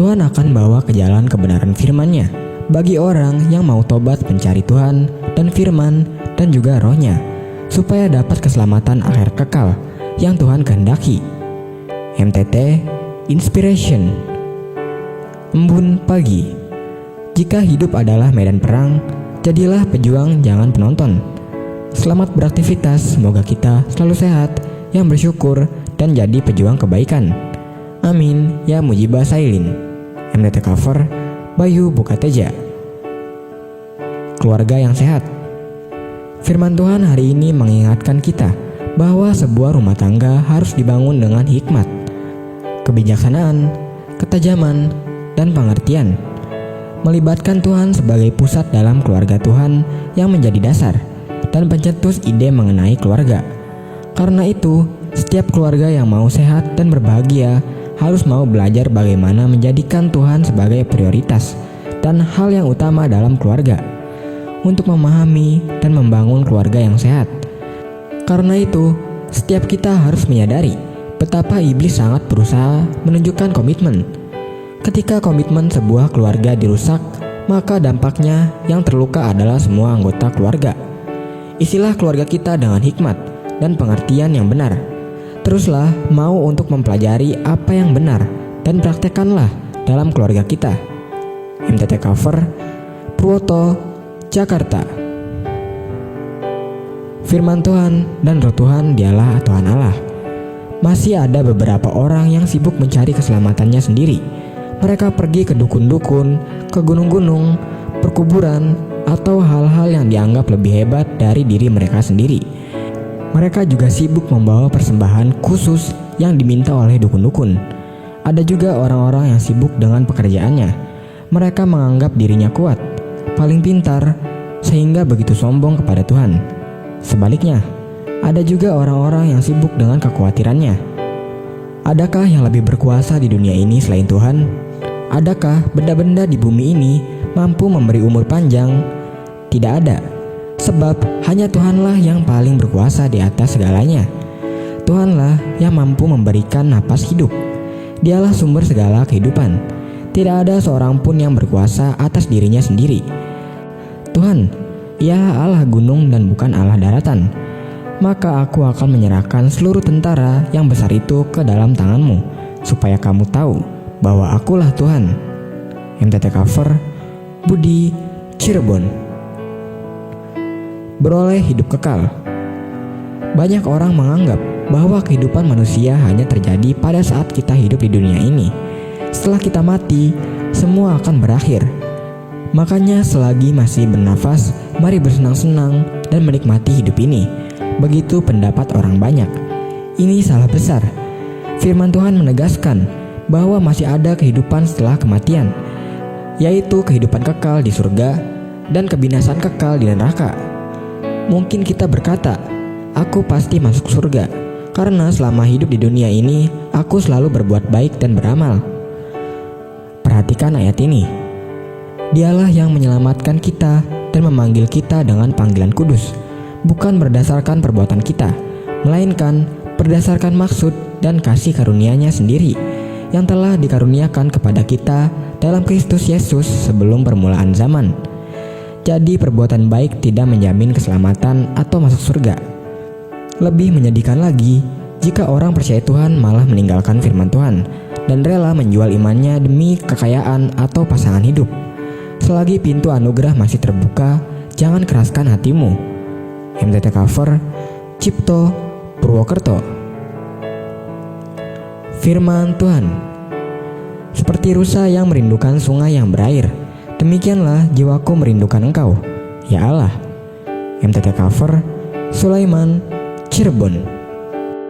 Tuhan akan bawa ke jalan kebenaran firman-Nya bagi orang yang mau tobat mencari Tuhan dan firman dan juga roh-Nya, supaya dapat keselamatan akhir kekal yang Tuhan kehendaki. MTT Inspiration. Embun pagi. Jika hidup adalah medan perang, jadilah pejuang, jangan penonton. Selamat beraktivitas, semoga kita selalu sehat, yang bersyukur, dan jadi pejuang kebaikan. Amin, ya Mujibah Sailin. MTT cover Bayu Bukateja. Keluarga yang sehat. Firman Tuhan hari ini mengingatkan kita bahwa sebuah rumah tangga harus dibangun dengan hikmat, kebijaksanaan, ketajaman, dan pengertian. Melibatkan Tuhan sebagai pusat dalam keluarga Tuhan yang menjadi dasar dan pencetus ide mengenai keluarga. Karena itu, setiap keluarga yang mau sehat dan berbahagia harus mau belajar bagaimana menjadikan Tuhan sebagai prioritas dan hal yang utama dalam keluarga, untuk memahami dan membangun keluarga yang sehat. Karena itu, setiap kita harus menyadari betapa iblis sangat berusaha menunjukkan komitmen. Ketika komitmen sebuah keluarga dirusak, maka dampaknya yang terluka adalah semua anggota keluarga. Isilah keluarga kita dengan hikmat dan pengertian yang benar. Teruslah mau untuk mempelajari apa yang benar dan praktekkanlah dalam keluarga kita. MTT cover Purwoto, Jakarta. Firman Tuhan dan Roh Tuhan dialah Tuhan Allah. Masih ada beberapa orang yang sibuk mencari keselamatannya sendiri. Mereka pergi ke dukun-dukun, ke gunung-gunung, perkuburan, atau hal-hal yang dianggap lebih hebat dari diri mereka sendiri. Mereka juga sibuk membawa persembahan khusus yang diminta oleh dukun-dukun. Ada juga orang-orang yang sibuk dengan pekerjaannya. Mereka menganggap dirinya kuat, paling pintar, sehingga begitu sombong kepada Tuhan. Sebaliknya, ada juga orang-orang yang sibuk dengan kekhawatirannya. Adakah yang lebih berkuasa di dunia ini selain Tuhan? Adakah benda-benda di bumi ini mampu memberi umur panjang? Tidak ada, sebab hanya Tuhanlah yang paling berkuasa di atas segalanya. Tuhanlah yang mampu memberikan napas hidup. Dialah sumber segala kehidupan. Tidak ada seorang pun yang berkuasa atas dirinya sendiri. Tuhan, Ia Allah gunung dan bukan Allah daratan. Maka aku akan menyerahkan seluruh tentara yang besar itu ke dalam tanganmu, supaya kamu tahu bahwa akulah Tuhan. MTT cover Budi, Cirebon. Beroleh hidup kekal. Banyak orang menganggap bahwa kehidupan manusia hanya terjadi pada saat kita hidup di dunia ini. Setelah kita mati, semua akan berakhir. Makanya selagi masih bernafas, mari bersenang-senang dan menikmati hidup ini. Begitu pendapat orang banyak. Ini salah besar. Firman Tuhan menegaskan bahwa masih ada kehidupan setelah kematian, yaitu kehidupan kekal di surga dan kebinasaan kekal di neraka. Mungkin kita berkata, aku pasti masuk surga, karena selama hidup di dunia ini, aku selalu berbuat baik dan beramal. Perhatikan ayat ini. Dialah yang menyelamatkan kita dan memanggil kita dengan panggilan kudus, bukan berdasarkan perbuatan kita, melainkan berdasarkan maksud dan kasih karunia-Nya sendiri, yang telah dikaruniakan kepada kita dalam Kristus Yesus sebelum permulaan zaman. Jadi perbuatan baik tidak menjamin keselamatan atau masuk surga. Lebih menyedihkan lagi jika orang percaya Tuhan malah meninggalkan firman Tuhan dan rela menjual imannya demi kekayaan atau pasangan hidup. Selagi pintu anugerah masih terbuka, jangan keraskan hatimu. MTT cover Cipto, Purwokerto. Firman Tuhan. Seperti rusa yang merindukan sungai yang berair, demikianlah jiwaku merindukan Engkau, ya Allah. MTT cover Sulaiman, Cirebon.